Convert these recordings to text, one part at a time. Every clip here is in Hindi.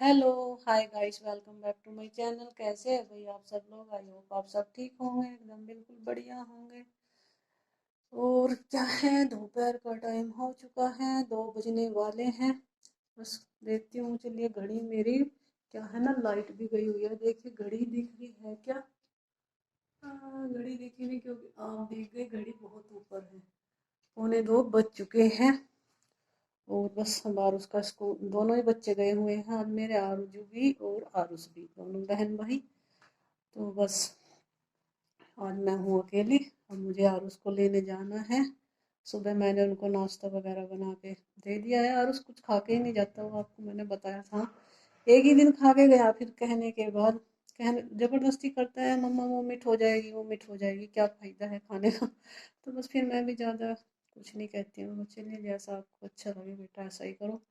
Hello. Hi guys, welcome back to my channel. कैसे हैं भाई आप सब लोग? आई होप आप सब ठीक होंगे, एकदम बिल्कुल बढ़िया होंगे। और क्या है, दोपहर का टाइम हो चुका है, 2 बजने वाले हैं। बस देखती हूँ, चलिए घड़ी मेरी क्या है ना, लाइट भी गई हुई है। देखिए घड़ी दिख रही है क्या? हाँ, घड़ी दिखी नहीं, क्योंकि आप देख गए घड़ी बहुत ऊपर है। 1:45 बज चुके हैं। और बस हम आरुष का स्कूल, दोनों ही बच्चे गए हुए हैं आज मेरे, आरुजू भी और आरुष भी, दोनों बहन भाई। तो बस आज मैं हूँ अकेली। अब मुझे आरुष को लेने जाना है। सुबह मैंने उनको नाश्ता वगैरह बना के दे दिया है। आरुष कुछ खा के ही नहीं जाता, वो आपको मैंने बताया था। एक ही दिन खा के गया, फिर कहने के बाद कहने जबरदस्ती करता है, मम्मा वो मिठ हो जाएगी, वो मिठ हो जाएगी, क्या फ़ायदा है खाने का। तो बस फिर मैं भी ज़्यादा कुछ नहीं कहती हूँ, चलिए जैसा आपको अच्छा लगे बेटा ऐसा ही करो।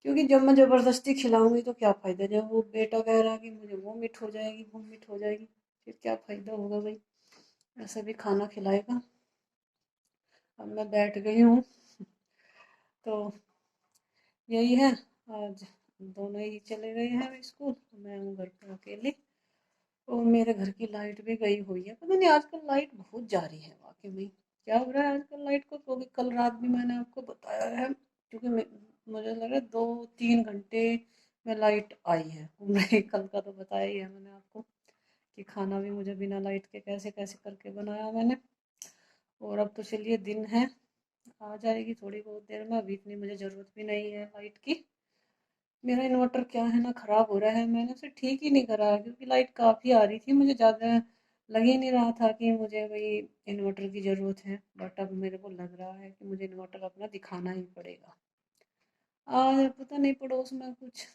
क्योंकि जब मैं ज़बरदस्ती खिलाऊंगी तो क्या फ़ायदा, जब वो बेटा कह रहा है कि मुझे वो मिठ हो जाएगी, वो मिठ हो जाएगी, फिर क्या फ़ायदा होगा भाई। ऐसा भी खाना खिलाएगा। अब मैं बैठ गई हूँ। तो यही है। आज दोनों ही चले गए हैं स्कूल, मैं हूँ घर पर अकेली। और मेरे घर की लाइट भी गई हुई है, पता नहीं आजकल लाइट बहुत जा रही है वाकई में। क्या हो रहा है आजकल लाइट को? क्योंकि कल रात भी मैंने आपको बताया है, क्योंकि मुझे लगा 2-3 घंटे में लाइट आई है। नहीं, कल का तो बताया ही है मैंने आपको कि खाना भी मुझे बिना लाइट के कैसे कैसे करके बनाया मैंने। और अब तो चलिए दिन है, आ जाएगी थोड़ी बहुत देर में, अभी इतनी मुझे ज़रूरत भी नहीं है लाइट की। मेरा इन्वर्टर क्या है ना, ख़राब हो रहा है, मैंने उसे ठीक ही नहीं करा, क्योंकि लाइट काफ़ी आ रही थी, मुझे ज़्यादा लग ही नहीं रहा था कि मुझे वही इन्वर्टर की ज़रूरत है। बट अब मेरे को लग रहा है कि मुझे इन्वर्टर अपना दिखाना ही पड़ेगा। आज पता नहीं पड़ोस में कुछ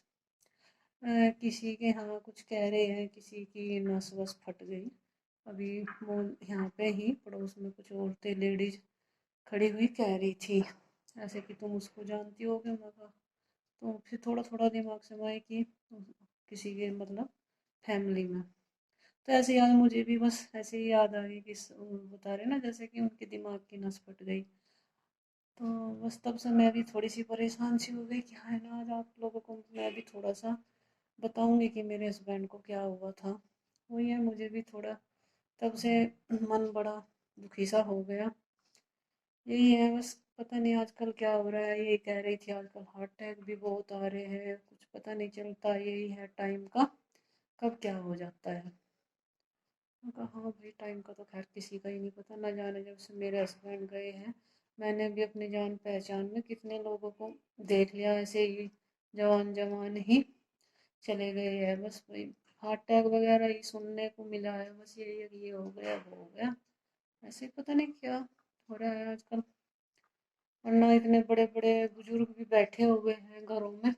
किसी के यहाँ कुछ कह रहे हैं, किसी की नस वस फट गई। अभी वो यहाँ पे ही पड़ोस में कुछ औरतें लेडीज खड़ी हुई कह रही थी ऐसे कि तुम उसको जानती हो क्या, मगा। तो फिर थोड़ा थोड़ा दिमाग से मैं कि किसी के मतलब फैमिली में। तो ऐसे याद मुझे भी बस ऐसे ही याद आ गई कि वो बता रहे ना जैसे कि उनके दिमाग की नस फट गई। तो बस तब से मैं भी थोड़ी सी परेशान सी हो गई कि हाँ ना, आज आप लोगों को मैं भी थोड़ा सा बताऊंगी कि मेरे हस्बैंड को क्या हुआ था। वही है, मुझे भी थोड़ा तब से मन बड़ा दुखी सा हो गया। यही है बस, पता नहीं आजकल क्या हो रहा है। यही कह रही थी आजकल हार्ट अटैक भी बहुत आ रहे हैं, कुछ पता नहीं चलता, यही है टाइम का, कब क्या हो जाता है। मैं कहा हाँ भाई, टाइम का तो खैर किसी का ही नहीं पता, ना जाने जब से मेरे हस्बैंड गए हैं मैंने भी अपनी जान पहचान में कितने लोगों को देख लिया, ऐसे ही जवान जवान ही चले गए हैं। बस वही हार्ट अटैक वगैरह ही सुनने को मिला है, बस यही है कि ये हो गया वो हो गया। ऐसे पता नहीं क्या हो रहा है आजकल। वरना इतने बड़े बड़े बुजुर्ग भी बैठे हुए हैं घरों में,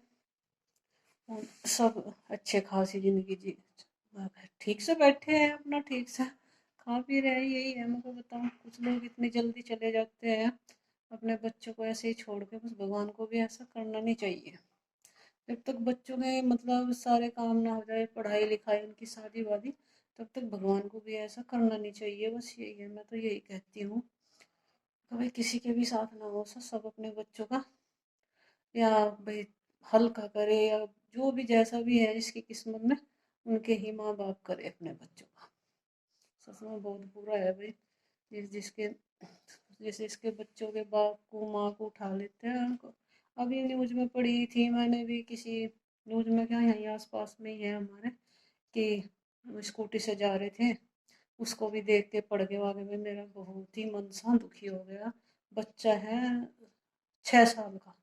और सब अच्छे खासी जिंदगी जी ठीक से बैठे हैं अपना, ठीक से खा पी रहे हैं। यही है, मैं को बताऊँ, कुछ लोग इतनी जल्दी चले जाते हैं अपने बच्चों को ऐसे ही छोड़ के। बस भगवान को भी ऐसा करना नहीं चाहिए। जब तक बच्चों के मतलब सारे काम ना हो जाए, पढ़ाई लिखाई उनकी शादी वादी, तब तक भगवान को भी ऐसा करना नहीं चाहिए। बस यही है, मैं तो यही कहती हूँ कि भाई किसी के भी साथ ना हो, सब अपने बच्चों का या भाई हल्का करे, या जो भी जैसा भी है जिसकी किस्मत में, उनके ही माँ बाप करे अपने बच्चों का। सच में बहुत बुरा है भाई, जिसके जैसे इसके बच्चों के बाप को माँ को उठा लेते हैं उनको। अभी न्यूज में पढ़ी थी मैंने भी, किसी न्यूज में क्या, यहीं आस पास में ही है हमारे, कि वो स्कूटी से जा रहे थे, उसको भी देख के पड़ गए आगे में। मेरा बहुत ही मन सा दुखी हो गया। बच्चा है 6 साल का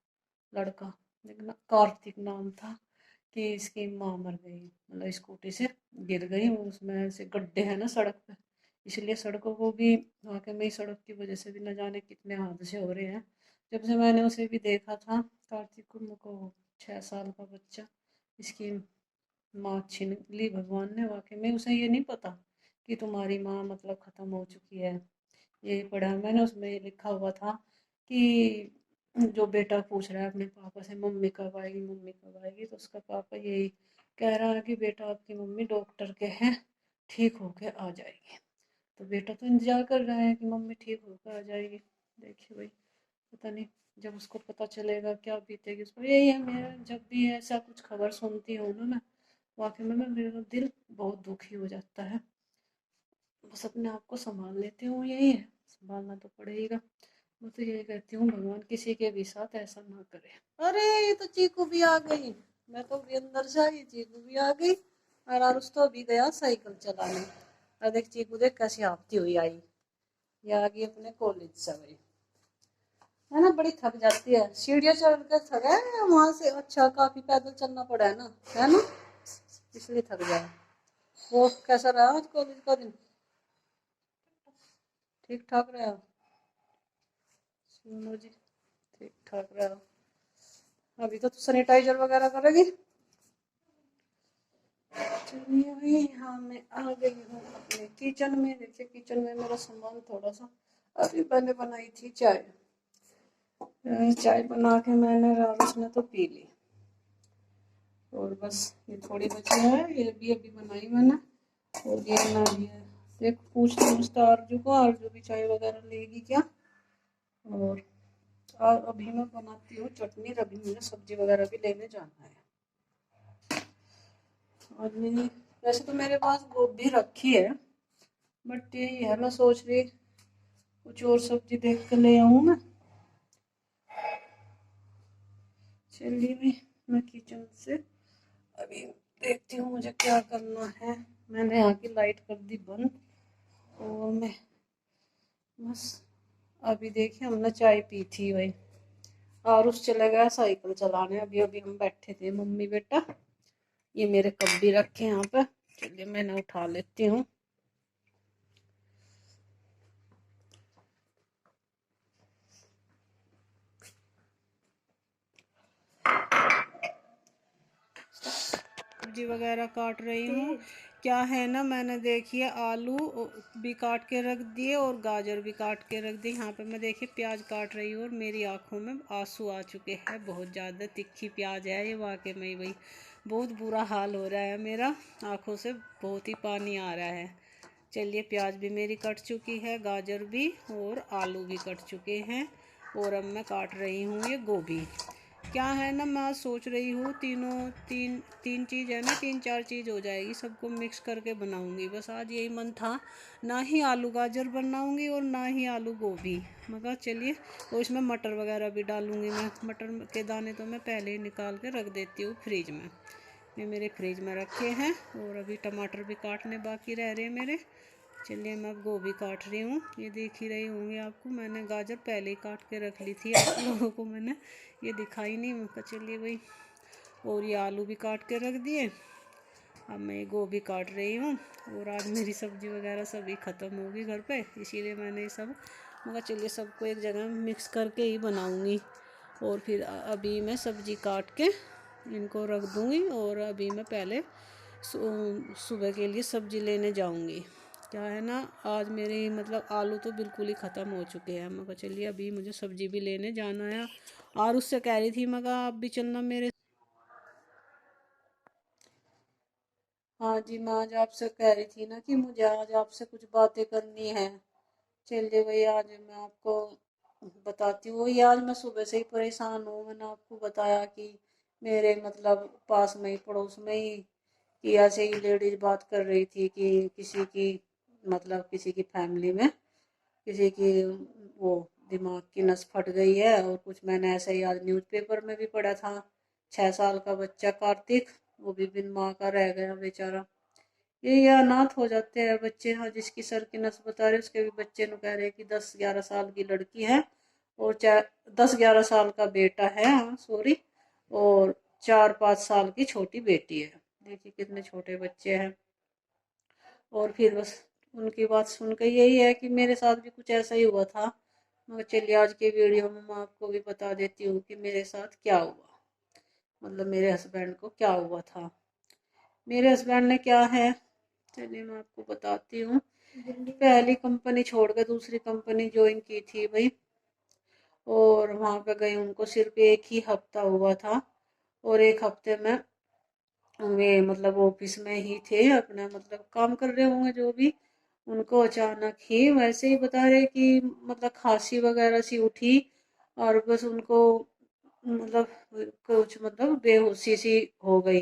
लड़का, लेकिन कार्तिक नाम था, कि इसकी माँ मर गई, मतलब स्कूटी से गिर गई। वो उसमें ऐसे गड्ढे हैं ना सड़क पे, इसलिए सड़कों को भी वाकई में ही सड़क की वजह से भी न जाने कितने हादसे हो रहे हैं। जब से मैंने उसे भी देखा था कार्तिक को 6 साल का बच्चा, इसकी माँ छीन ली भगवान ने। वाकई में उसे ये नहीं पता कि तुम्हारी माँ मतलब ख़त्म हो चुकी है। यही पढ़ा मैंने, उसमें ये लिखा हुआ था कि जो बेटा पूछ रहा है अपने पापा से मम्मी कब आएगी, मम्मी कब आएगी, तो उसका पापा यही कह रहा है कि बेटा आपकी मम्मी डॉक्टर के हैं, ठीक होके आ जाएगी। तो बेटा तो इंतजार कर रहा है कि मम्मी ठीक होकर आ जाएगी। देखिए भाई, पता नहीं जब उसको पता चलेगा क्या बीतेगी उसको। यही है, मेरा जब भी ऐसा कुछ खबर सुनती हूँ ना मैं, वाकई में मेरा दिल बहुत दुखी हो जाता है। बस अपने आप को संभाल लेती हूँ, यही है, संभालना तो पड़ेगा। मैं तो यही कहती हूँ, भगवान किसी के भी साथ ऐसा ना करे। अरे ये तो चीकू भी आ गई, मैं तो भी अंदर से आई, चीकू भी आ गई। और आरुष तो अभी गया साइकिल चलाने। और देख चीकू देख कैसी हाँफती हुई आई, ये आ गई अपने कॉलेज से भाई, है ना। बड़ी थक जाती है, सीढ़ियाँ चढ़ कर थका है वहां से, अच्छा काफी पैदल चलना पड़ा है ना, इसलिए थक जाए। वो कैसा रहा आज कॉलेज का दिन? ठीक ठाक रहा? सुनो जी, ठीक ठाक रहा। अभी तो सैनिटाइजर वगैरह करेगी। चलिए भाई, हाँ मैं आ गई हूँ अपने किचन में। देखिए किचन में मेरा सामान थोड़ा सा, अभी मैंने बनाई थी चाय। चाय बना के मैंने, राजेश ने तो पी ली, और बस ये थोड़ी बची है, ये भी अभी बनाई मैंने। और ये बना लिया, देख पूछती हूँ उसका आरजू को, आरजू भी चाय वगैरह लेगी क्या। और अभी मैं बनाती हूँ चटनी, अभी मुझे सब्जी वगैरह भी लेने जाना है। और मेरी, वैसे तो मेरे पास गोभी रखी है, बट यही है, मैं सोच रही कुछ और सब्जी देख कर ले आऊँ मैं। चलिए भाई, मैं किचन से अभी देखती हूँ मुझे क्या करना है। मैंने यहाँ की लाइट कर दी बंद, और मैं बस अभी देखिए, हमने चाय पी थी भाई, और उस चले गया साइकिल चलाने। अभी अभी हम बैठे थे मम्मी बेटा, ये मेरे कप भी रखे हैं यहाँ पे, चलिए मैंने उठा लेती हूँ। सब्जी वगैरह काट रही हूँ। क्या है ना, मैंने देखिए आलू भी काट के रख दिए और गाजर भी काट के रख दिए। यहाँ पे मैं देखिए प्याज काट रही हूँ, और मेरी आंखों में आंसू आ चुके हैं, बहुत ज़्यादा तीखी प्याज है ये, वाकई में भाई बहुत बुरा हाल हो रहा है मेरा, आंखों से बहुत ही पानी आ रहा है। चलिए प्याज भी मेरी कट चुकी है, गाजर भी, और आलू भी कट चुके हैं। और अब मैं काट रही हूँ ये गोभी। क्या है ना, मैं आज सोच रही हूँ तीनों तीन तीन चीज़ है ना, तीन चार चीज़ हो जाएगी, सबको मिक्स करके बनाऊँगी। बस आज यही मन था, ना ही आलू गाजर बनाऊँगी और ना ही आलू गोभी, मगर चलिए। और इसमें मटर वगैरह भी डालूँगी मैं, मटर के दाने तो मैं पहले ही निकाल के रख देती हूँ फ्रिज में, ये मेरे फ्रिज में रखे हैं। और अभी टमाटर भी काटने बाकी रह रहे हैं मेरे। चलिए मैं अब गोभी काट रही हूँ, ये देख ही रही होंगी आपको, मैंने गाजर पहले ही काट के रख ली थी, आप लोगों को मैंने ये दिखाई नहीं, मैं चलिए भाई। और ये आलू भी काट के रख दिए, अब मैं ये गोभी काट रही हूँ। और आज मेरी सब्ज़ी वगैरह सभी ख़त्म होगी घर पे, इसीलिए मैंने ये सब, मगर चलिए सबको एक जगह मिक्स करके ही बनाऊँगी। और फिर अभी मैं सब्ज़ी काट के इनको रख दूँगी, और अभी मैं पहले सुबह के लिए सब्ज़ी लेने जाऊँगी। क्या है ना, आज मेरे मतलब आलू तो बिल्कुल ही ख़त्म हो चुके हैं, मगर चलिए अभी मुझे सब्ज़ी भी लेने जाना है। और उससे कह रही थी, मगर आप भी चलना मेरे। हाँ जी, मैं आज आपसे कह रही थी ना कि मुझे आज आपसे कुछ बातें करनी है। चलिए भाई, आज मैं आपको बताती हूँ। ये आज मैं सुबह से ही परेशान हूँ, मैंने आपको बताया कि मेरे मतलब पास में ही, पड़ोस में ही, कि ऐसे ही लेडीज बात कर रही थी कि किसी की मतलब किसी की फैमिली में किसी की वो दिमाग की नस फट गई है। और कुछ मैंने ऐसे ही आज न्यूज़पेपर में भी पढ़ा था, 6 साल का बच्चा कार्तिक, वो भी बिन माँ का रह गया बेचारा। ये अनाथ हो जाते हैं बच्चे। हाँ, जिसकी सर की नस बता रहे उसके भी बच्चे नु कह रहे कि 10-11 साल की लड़की है, और 10-11 साल का बेटा है, हाँ सॉरी, और 4-5 साल की छोटी बेटी है। देखिए कितने छोटे बच्चे हैं। और फिर बस उनकी बात सुन के यही है कि मेरे साथ भी कुछ ऐसा ही हुआ था, मगर चलिए आज के वीडियो में मैं आपको भी बता देती हूँ कि मेरे साथ क्या हुआ, मतलब मेरे हस्बैंड को क्या हुआ था। मेरे हस्बैंड ने क्या है, चलिए मैं आपको बताती हूँ। पहली कंपनी छोड़ कर दूसरी कंपनी ज्वाइन की थी भाई, और वहाँ पे गई, उनको सिर्फ एक ही हफ्ता हुआ था। और एक हफ्ते में वे मतलब ऑफिस में ही थे, अपना मतलब काम कर रहे होंगे जो भी, उनको अचानक ही वैसे ही बता रहे कि मतलब खांसी वगैरह सी उठी, और बस उनको मतलब कुछ मतलब बेहोशी सी हो गई।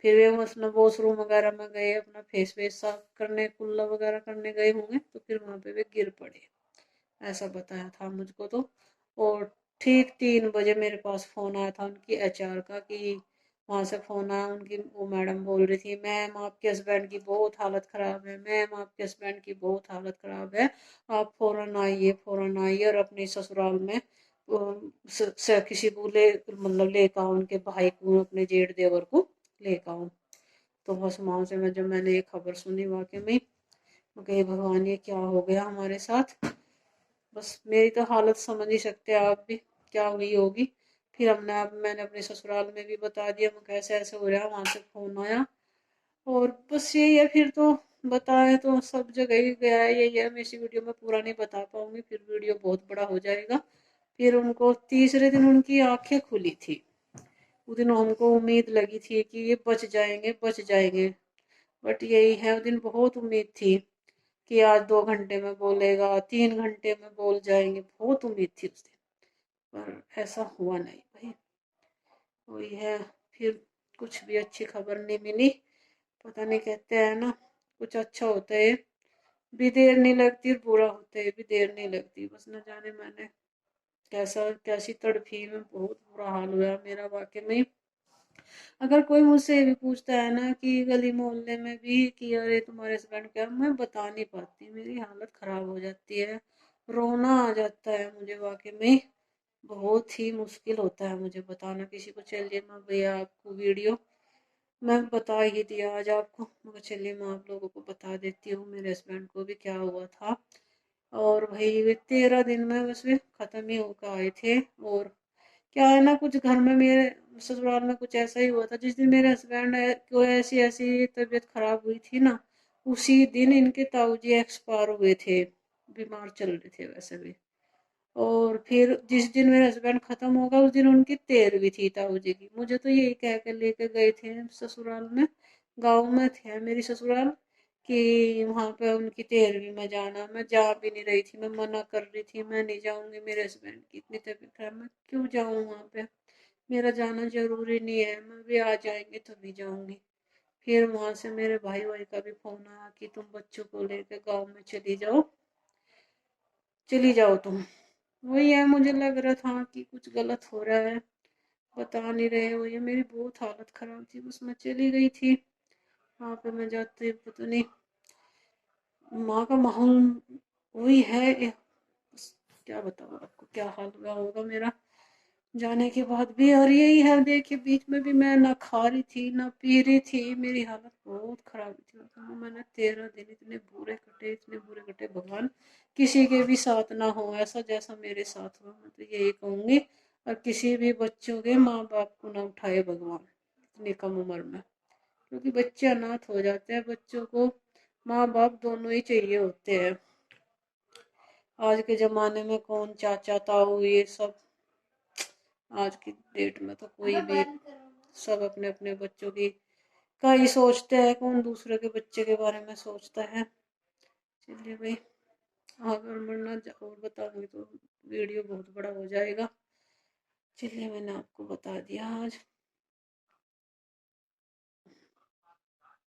फिर वे मतलब वॉशरूम वगैरह में गए, अपना फेस वेस साफ करने, कुल्ला वगैरह करने गए होंगे, तो फिर वहां पे वे गिर पड़े, ऐसा बताया था मुझको तो। और ठीक 3 बजे मेरे पास फ़ोन आया था उनकी एचआर का, कि वहाँ से फ़ोन आया उनकी, वो मैडम बोल रही थी, मैम आपके हस्बैंड की बहुत हालत ख़राब है, मैम आपके हस्बैंड की बहुत हालत ख़राब है, आप फ़ौरन आइए और अपनी ससुराल में किसी को ले, मतलब लेकर आओ, उनके भाई को, अपने जेठ देवर को लेकर आओ। तो बस वहाँ से मैं, जब मैंने ये खबर सुनी, वाकई में मैं कही भगवान ये क्या हो गया हमारे साथ। बस मेरी तो हालत समझ ही सकते हैं आप भी, क्या हुई होगी। फिर मैंने अपने ससुराल में भी बता दिया, मैं कैसे ऐसे हो रहा है, वहां से फोन आया। और बस यही है, फिर तो बताए तो सब जगह ही गया है, यही है। मैं इसी वीडियो में पूरा नहीं बता पाऊंगी, फिर वीडियो बहुत बड़ा हो जाएगा। फिर उनको तीसरे दिन उनकी आंखें खुली थी। उस दिन हमको उम्मीद लगी थी कि ये बच जाएंगे, बच जाएंगे। बट यही है, उस दिन बहुत उम्मीद थी कि आज 2 घंटे में बोलेगा, 3 घंटे में बोल जाएंगे, बहुत उम्मीद थी उस दिन। पर ऐसा हुआ नहीं भाई, वही है। फिर कुछ भी अच्छी खबर नहीं मिली। पता नहीं, कहते हैं ना, कुछ अच्छा होता है भी देर नहीं लगती, और बुरा होता है भी देर नहीं लगती। बस न जाने मैंने कैसा कैसी तड़फी में, बहुत बुरा हाल हुआ मेरा वाकई में। अगर कोई मुझसे ये भी पूछता है ना कि गली मोहल्ले में भी कि अरे तुम्हारे हस्बैंड क्या, मैं बता नहीं पाती, मेरी हालत खराब हो जाती है, रोना आ जाता है मुझे वाकई में। बहुत ही मुश्किल होता है मुझे बताना किसी को। चलिए मैं भैया आपको वीडियो मैं बता ही दिया आज आपको, मगर चलिए मैं आप लोगों को बता देती हूँ मेरे हस्बैंड को भी क्या हुआ था। और भाई वे 13 दिन में बस वे ख़त्म ही होकर आए थे। और क्या है ना, कुछ घर में मेरे ससुराल में कुछ ऐसा ही हुआ था। जिस दिन मेरे हस्बैंड को ऐसी ऐसी तबीयत खराब हुई थी ना, उसी दिन इनके ताऊ जी एक्सपायर हुए थे, बीमार चल रहे थे वैसे भी। और फिर जिस दिन मेरे हस्बैंड खत्म होगा, उस दिन उनकी 13वीं थी ताऊ जी की। मुझे तो यही कह कर लेके गए थे ससुराल में, गाँव में थे मेरी ससुराल, कि वहाँ पे उनकी 13वीं में जाना। मैं जा भी नहीं रही थी, मैं मना कर रही थी, मैं नहीं जाऊंगी, मेरे हस्बैंड की इतनी तबीयत खराब, मैं क्यों जाऊँ वहाँ पे, मेरा जाना जरूरी नहीं है, मैं भी आ जाएंगे तभी जाऊंगी। फिर वहां से मेरे भाई भाई का भी फोन आया कि तुम बच्चों को लेकर गाँव में चली जाओ, चली जाओ तुम। वही है, मुझे लग रहा था कि कुछ गलत हो रहा है, बता नहीं रहे। वही है, मेरी बहुत हालत खराब थी, बस मैं चली गई थी। वहाँ पे मैं जाते पता नहीं, माँ का माहौल वही है बस क्या बताऊँ आपको क्या हाल हुआ होगा मेरा जाने के बाद भी। और यही है, देखिए बीच में भी मैं ना खा रही थी ना पी रही थी, मेरी हालत बहुत खराब थी। मतलब मैंने 13 दिन इतने बुरे कटे, इतने बुरे कटे, भगवान किसी के भी साथ ना हो ऐसा जैसा मेरे साथ हुआ, मैं तो यही कहूँगी। और किसी भी बच्चों के माँ बाप को ना उठाए भगवान इतनी कम उम्र में, क्योंकि बच्चे अनाथ हो जाते हैं। बच्चों को माँ बाप दोनों ही चाहिए होते हैं। आज के ज़माने में कौन चाचा ताऊ ये सब, आज की डेट में तो कोई भी, सब अपने अपने बच्चों की का ही सोचते हैं, कौन दूसरे के बच्चे के बारे में सोचता है। चलिए भाई, अगर मरना और बताऊंगी तो वीडियो बहुत बड़ा हो जाएगा। चलिए मैंने आपको बता दिया आज।